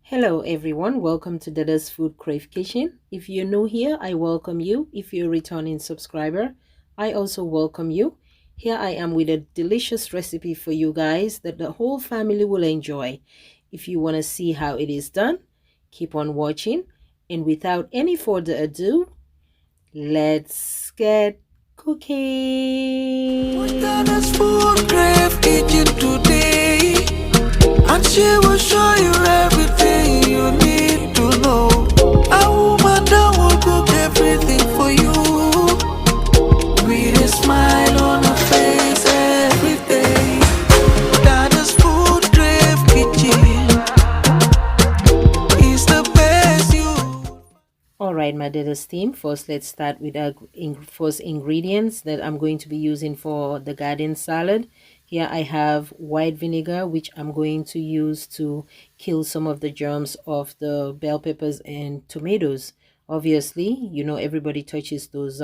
Hello everyone, welcome to Dada's FoodCrave Kitchen. If you're new here, I welcome you. If you're a returning subscriber, I also welcome you. Here I am with a delicious recipe for you guys that the whole family will enjoy. If you want to see how it is done, keep on watching. And without any further ado, let's get cooking. Dada's FoodCrave Kitchen today, and she will show you everything you need to know. A woman that will cook everything for you, with a smile on her face every day. Dada's FoodCrave Kitchen is the best you. Alright, my Dada's team, first let's start with our first ingredients that I'm going to be using for the garden salad. Here I have white vinegar, which I'm going to use to kill some of the germs of the bell peppers and tomatoes. Obviously, you know, everybody touches those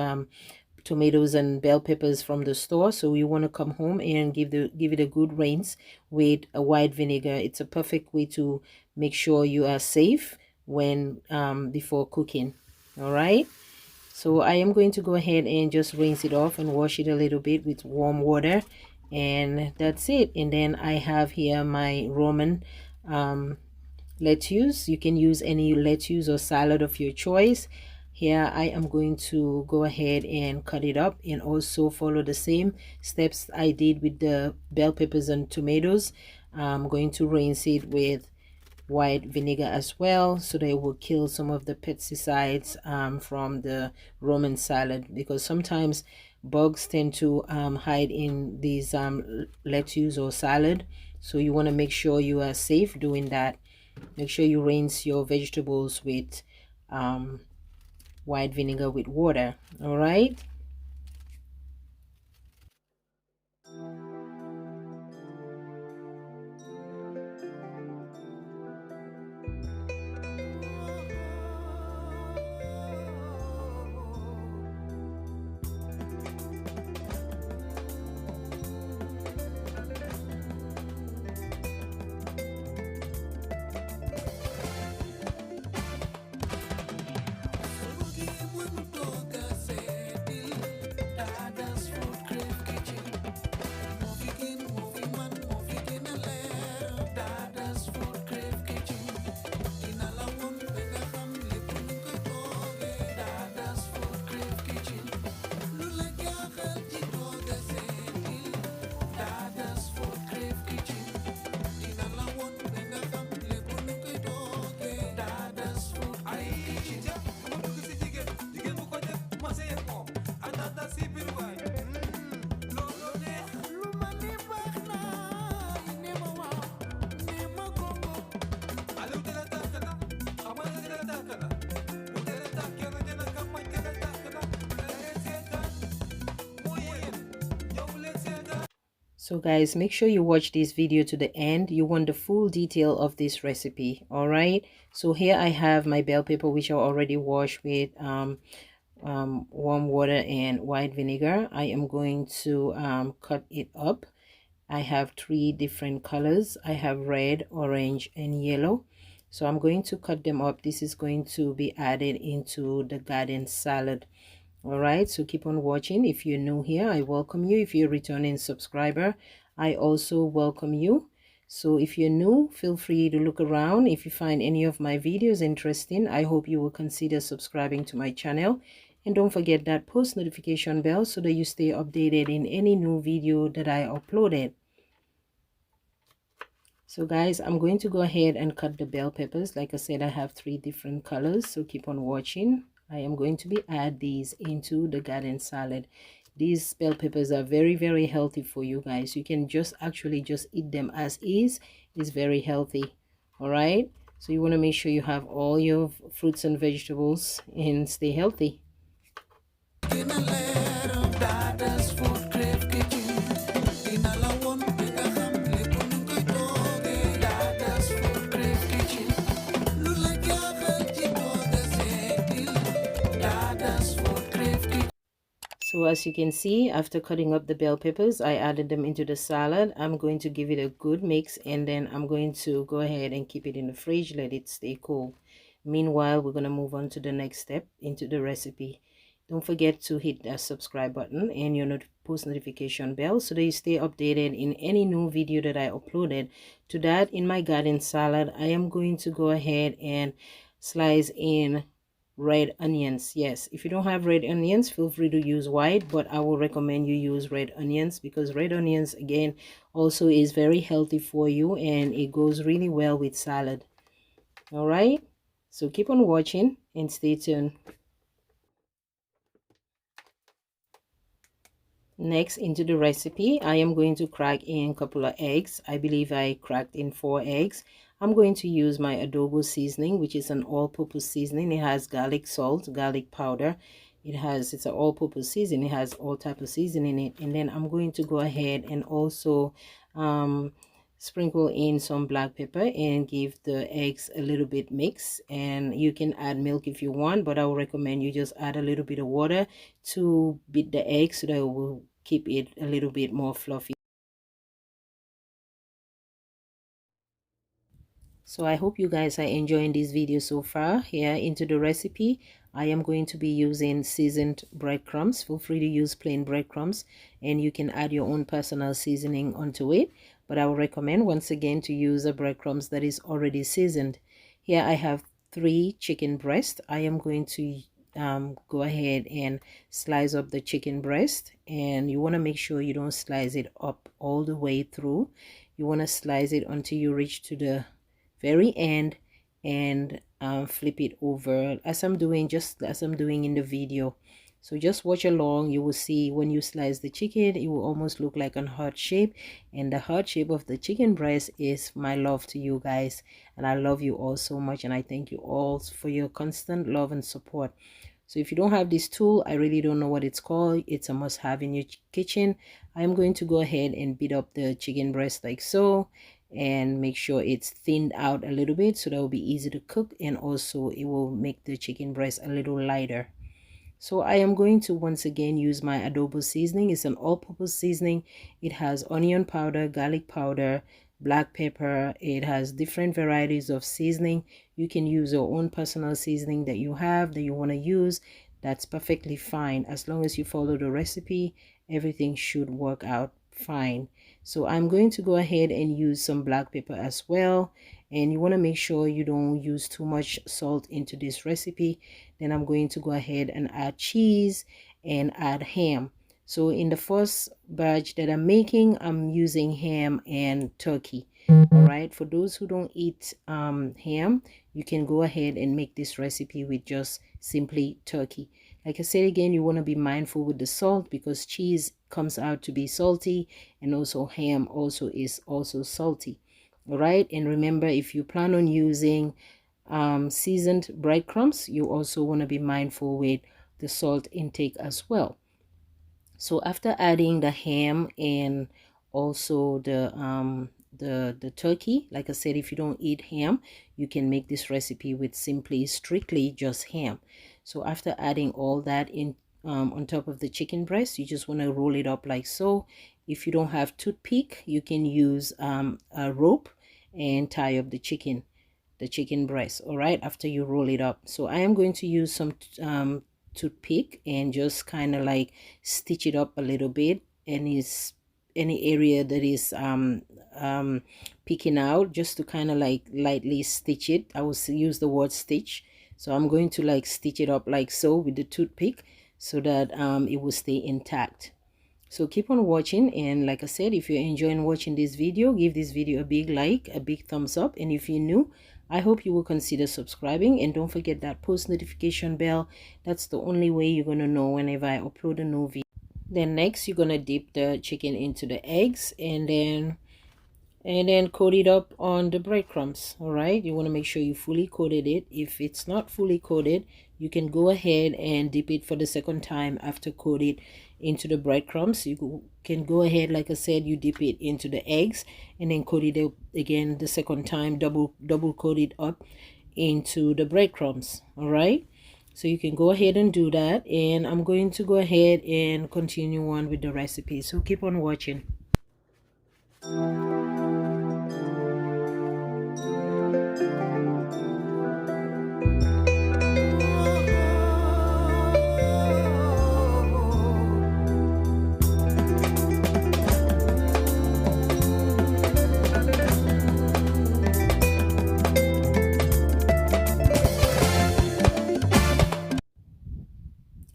tomatoes and bell peppers from the store, so you want to come home and give it a good rinse with a white vinegar. It's a perfect way to make sure you are safe when before cooking. All right, so I am going to go ahead and just rinse it off and wash it a little bit with warm water, and that's it. And then I have here my Roman lettuce. You can use any lettuce or salad of your choice. Here I am going to go ahead and cut it up and also follow the same steps I did with the bell peppers and tomatoes. I'm going to rinse it with white vinegar as well, so that it will kill some of the pesticides from the Roman salad, because sometimes bugs tend to hide in these lettuce or salad. So you want to make sure you are safe doing that. Make sure you rinse your vegetables with white vinegar with water. All right. So guys, make sure you watch this video to the end. You want the full detail of this recipe. All right, so here I have my bell pepper, which I already washed with warm water and white vinegar. I am going to cut it up. I have three different colors. I have red, orange, and yellow. So I'm going to cut them up. This is going to be added into the garden salad. All right, so keep on watching. If you're new here, I welcome you. If you're a returning subscriber, I also welcome you. So if you're new, feel free to look around. If you find any of my videos interesting, I hope you will consider subscribing to my channel. And don't forget that post notification bell so that you stay updated in any new video that I uploaded. So guys, I'm going to go ahead and cut the bell peppers. Like I said, I have three different colors, so keep on watching. I am going to be add these into the garden salad. These bell peppers are very, very healthy for you guys. You can just actually just eat them as is. It's very healthy. All right, so you want to make sure you have all your fruits and vegetables and stay healthy. So So as you can see, after cutting up the bell peppers, I added them into the salad. I'm going to give it a good mix, and then I'm going to go ahead and keep it in the fridge, let it stay cool. Meanwhile, we're going to move on to the next step into the recipe. Don't forget to hit that subscribe button and your post notification bell so that you stay updated in any new video that I uploaded. To that, in my garden salad, I am going to go ahead and slice in red onions. Yes, if you don't have red onions, feel free to use white, but I will recommend you use red onions because red onions again also is very healthy for you and it goes really well with salad. All right, so keep on watching and stay tuned. Next, into the recipe, I am going to crack in a couple of eggs. I believe I cracked in 4 eggs. I'm going to use my adobo seasoning, which is an all-purpose seasoning. It has garlic salt, garlic powder. It's an all-purpose seasoning. It has all type of seasoning in it. And then I'm going to go ahead and also sprinkle in some black pepper and give the eggs a little bit mix. And you can add milk if you want, but I would recommend you just add a little bit of water to beat the eggs so that it will keep it a little bit more fluffy. So I hope you guys are enjoying this video so far. Here into the recipe, I am going to be using seasoned breadcrumbs. Feel free to use plain breadcrumbs and you can add your own personal seasoning onto it, but I would recommend once again to use a breadcrumbs that is already seasoned. Here I have 3 chicken breasts. I am going to go ahead and slice up the chicken breast, and you want to make sure you don't slice it up all the way through. You want to slice it until you reach to the very end and flip it over as I'm doing, just as I'm doing in the video. So just watch along. You will see when you slice the chicken, it will almost look like a heart shape, and the heart shape of the chicken breast is my love to you guys, and I love you all so much, and I thank you all for your constant love and support. So if you don't have this tool, I really don't know what it's called. It's a must have in your kitchen. I'm going to go ahead and beat up the chicken breast like so, and make sure it's thinned out a little bit so that will be easy to cook, and also it will make the chicken breast a little lighter. So I am going to once again use my adobo seasoning. It's an all-purpose seasoning. It has onion powder, garlic powder, black pepper. It has different varieties of seasoning. You can use your own personal seasoning that you have, that you want to use. That's perfectly fine. As long as you follow the recipe, everything should work out fine. So I'm going to go ahead and use some black pepper as well, and you want to make sure you don't use too much salt into this recipe. Then I'm going to go ahead and add cheese and add ham. So in the first batch that I'm making, I'm using ham and turkey. All right, for those who don't eat ham, you can go ahead and make this recipe with just simply turkey. Like I said again, you want to be mindful with the salt because cheese comes out to be salty, and also ham also is also salty. All right, and remember, if you plan on using seasoned breadcrumbs, you also want to be mindful with the salt intake as well. So after adding the ham and also the turkey, like I said, if you don't eat ham, you can make this recipe with strictly just ham. So after adding all that in on top of the chicken breast, you just want to roll it up like so. If you don't have toothpick, you can use a rope and tie up the chicken breast. All right, after you roll it up. So I am going to use some toothpick and just kind of like stitch it up a little bit, and is any area that is peeking out, just to kind of like lightly stitch it. I will use the word stitch. So I'm going to like stitch it up like so with the toothpick so that it will stay intact. So keep on watching, and like I said, if you're enjoying watching this video, give this video a big like, a big thumbs up, and if you're new, I hope you will consider subscribing, and don't forget that post notification bell. That's the only way you're going to know whenever I upload a new video. Then next, you're going to dip the chicken into the eggs and then coat it up on the breadcrumbs. All right, you want to make sure you fully coated it. If it's not fully coated, you can go ahead and dip it for the second time after coat it into the breadcrumbs. You can go ahead, like I said, you dip it into the eggs and then coat it up again the second time, double coat it up into the breadcrumbs. All right, So you can go ahead and do that, and I'm going to go ahead and continue on with the recipe, so keep on watching.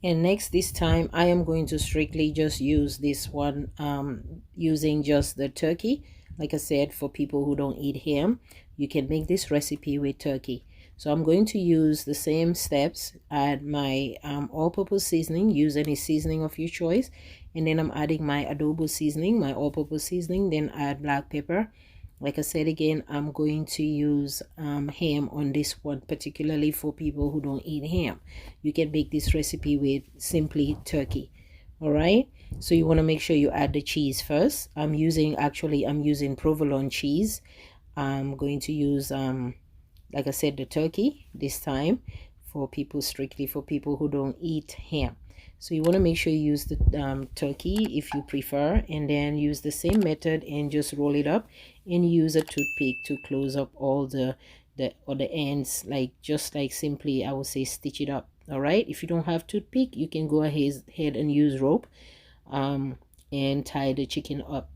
And next, this time I am going to strictly just use this one, using just the turkey. Like I said, for people who don't eat ham, you can make this recipe with turkey. So I'm going to use the same steps, add my all-purpose seasoning, use any seasoning of your choice, and then I'm adding my adobo seasoning, my all-purpose seasoning, then add black pepper. Like I said again, I'm going to use ham on this one, particularly for people who don't eat ham. You can make this recipe with simply turkey. All right, so you want to make sure you add the cheese first. I'm using provolone cheese. I'm going to use like I said, the turkey this time, for people, strictly for people who don't eat ham. So you want to make sure you use the turkey if you prefer, and then use the same method and just roll it up, and use a toothpick to close up all the ends, like just like simply, I would say, stitch it up. All right, if you don't have toothpick, you can go ahead and use rope and tie the chicken up.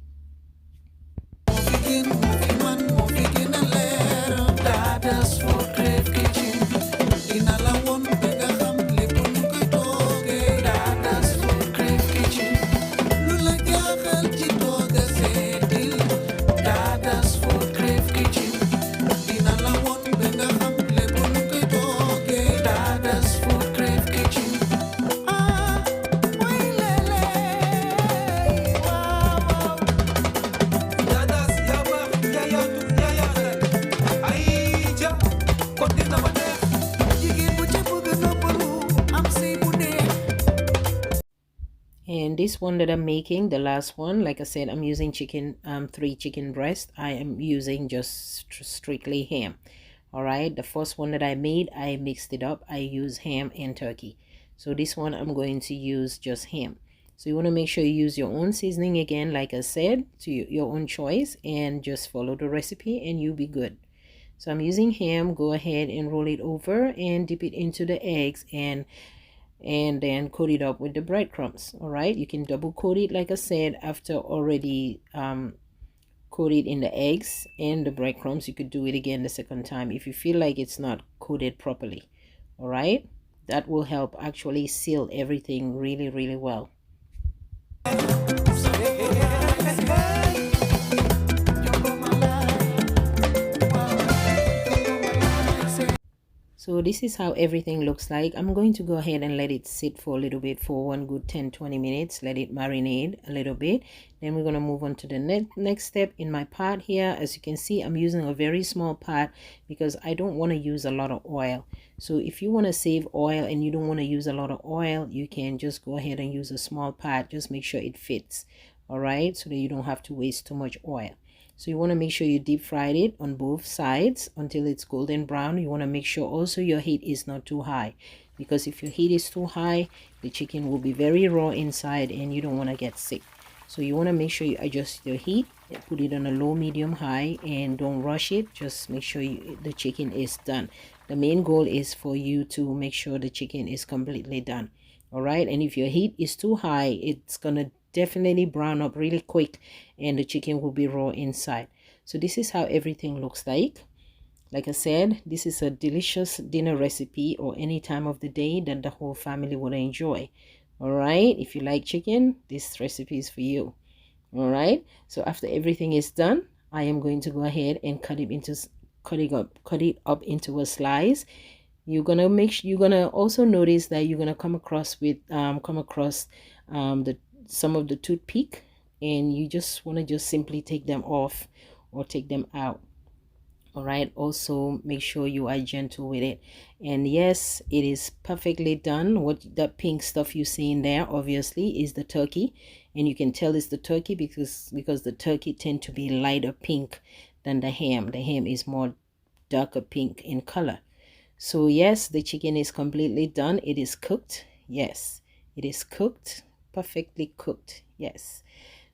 Dada's FoodCrave kitchen. Inalawon bega ham lepo nukoy toge. Dada's FoodCrave kitchen. Lula jaxal ci toga setil. Dada's FoodCrave kitchen. Inalawon bega ham lepo nukoy toge. Dada's FoodCrave kitchen. Ah, way lele. Wow, wow. Dada's yaba yaya tu yaya rek. Ay ja kontina ma neex. Jigéen bu ca bëgg noppalu am sëy bu neex. And this one that I'm making, the last one, like I said, I'm using chicken, 3 chicken breast. I am using just strictly ham. All right, the first one that I made, I mixed it up. I use ham and turkey. So this one I'm going to use just ham. So you want to make sure you use your own seasoning, again, like I said, to your own choice, and just follow the recipe and you'll be good. So I'm using ham. Go ahead and roll it over and dip it into the eggs, and then coat it up with the breadcrumbs. All right, you can double coat it, like I said, after already coated in the eggs and the breadcrumbs. You could do it again the second time if you feel like it's not coated properly. All right, that will help actually seal everything really, really well. So this is how everything looks like. I'm going to go ahead and let it sit for a little bit, for one good 10-20 minutes. Let it marinate a little bit. Then we're going to move on to the next step. In my pot here, as you can see, I'm using a very small pot because I don't want to use a lot of oil. So if you want to save oil and you don't want to use a lot of oil, you can just go ahead and use a small pot. Just make sure it fits. All right, so that you don't have to waste too much oil. So you want to make sure you deep fry it on both sides until it's golden brown. You want to make sure also your heat is not too high, because if your heat is too high, the chicken will be very raw inside and you don't want to get sick. So you want to make sure you adjust your heat, put it on a low, medium, high, and don't rush it. Just make sure the chicken is done. The main goal is for you to make sure the chicken is completely done. All right, and if your heat is too high, it's gonna definitely brown up really quick and the chicken will be raw inside. So this is how everything looks like. Like I said, this is a delicious dinner recipe or any time of the day that the whole family would enjoy. All right, if you like chicken, this recipe is for you. All right, so after everything is done, I am going to go ahead and cut it up into a slice. You're gonna also notice that you're gonna come across some of the toothpick, and you just want to just simply take them off or take them out. All right, also make sure you are gentle with it. And yes, it is perfectly done. What that pink stuff you see in there obviously is the turkey, and you can tell it's the turkey because the turkey tend to be lighter pink than the ham. The ham is more darker pink in color. So yes, the chicken is completely done. It is cooked. Yes, it is cooked, perfectly cooked. Yes.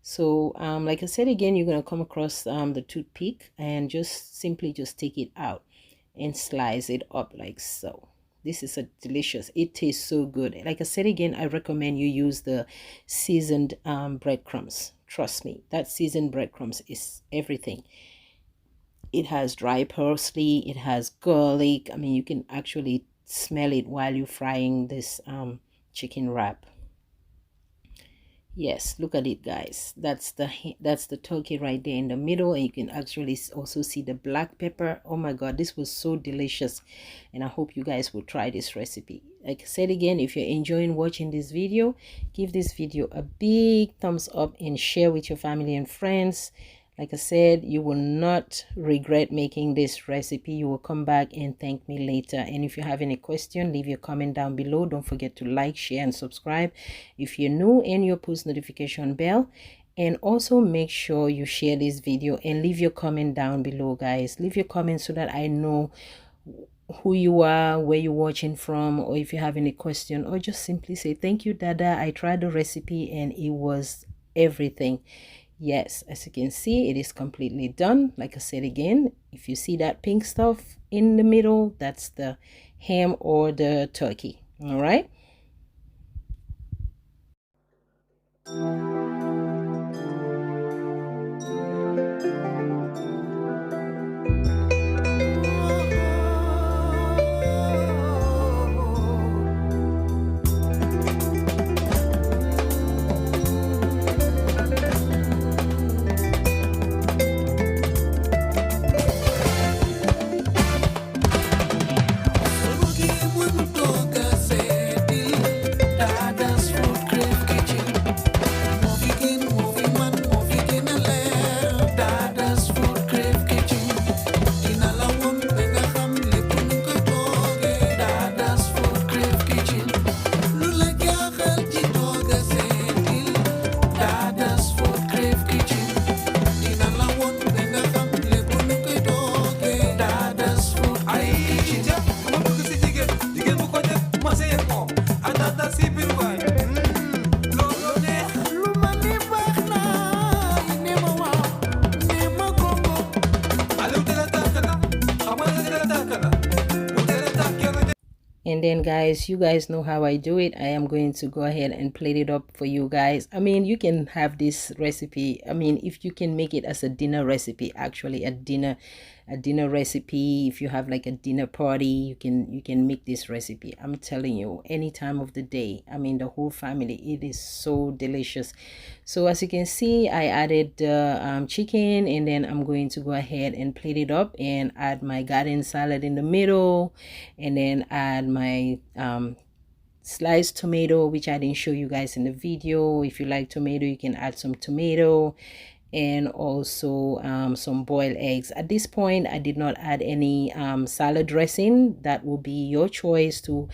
So like I said again, you're going to come across the toothpick and just simply just take it out and slice it up like so. This is a delicious, it tastes so good. Like I said again, I recommend you use the seasoned breadcrumbs. Trust me, that seasoned breadcrumbs is everything. It has dry parsley, it has garlic. I mean, you can actually smell it while you're frying this chicken wrap. Yes, look at it, guys. That's the turkey right there in the middle, and you can actually also see the black pepper. Oh my god, this was so delicious, and I hope you guys will try this recipe. Like I said again, if you're enjoying watching this video, give this video a big thumbs up and share with your family and friends. Like I said, you will not regret making this recipe. You will come back and thank me later. And if you have any question, leave your comment down below. Don't forget to like, share, and subscribe if you're new, and your post notification bell. And also make sure you share this video and leave your comment down below, guys. Leave your comment so that I know who you are, where you're watching from, or if you have any question, or just simply say thank you, Dada. I tried the recipe and it was everything. Yes, as you can see, it is completely done. Like I said again, if you see that pink stuff in the middle, that's the ham or the turkey. All right. Dada's FoodCrave kitchen. Movie man, movie Dada's FoodCrave kitchen. Dina la won nga xam lépp nu ko toogee. Dada's FoodCrave kitchen. Lu la jaaxal ci tooga seetil. Dada's FoodCrave kitchen. Dina la won nga xam lépp nu ko toogee. Dada's FoodCrave kitchen. Ma bëgg si jigéen bu ko def ma sey ak moom. Dada si biir waay. Loolu neex. Lu ma ni baax na. Ne ma waaw. Ne ma gongo. Aliou dina tàkk na. Xam nga dina tàkk na. Bu dina tàkk kenn. And then guys, you guys know how I do it. I am going to go ahead and plate it up for you guys. I mean, you can have this recipe. I mean, if you can make it as a dinner recipe, actually a dinner recipe. If you have like a dinner party, you can make this recipe. I'm telling you, any time of the day. I mean, the whole family, it is so delicious. So as you can see, I added the chicken, and then I'm going to go ahead and plate it up and add my garden salad in the middle, and then add my sliced tomato, which I didn't show you guys in the video. If you like tomato, you can add some tomato, and also some boiled eggs. At this point, I did not add any salad dressing. That will be your choice to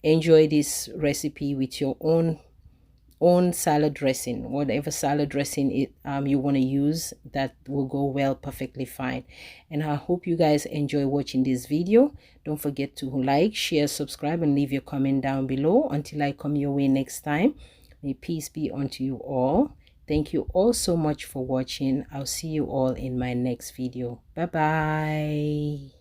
enjoy this recipe with your own salad dressing. Whatever salad dressing you want to use, that will go well, perfectly fine. And I hope you guys enjoy watching this video. Don't forget to like, share, subscribe, and leave your comment down below. Until I come your way next time, may peace be unto you all. Thank you all so much for watching. I'll see you all in my next video. Bye bye.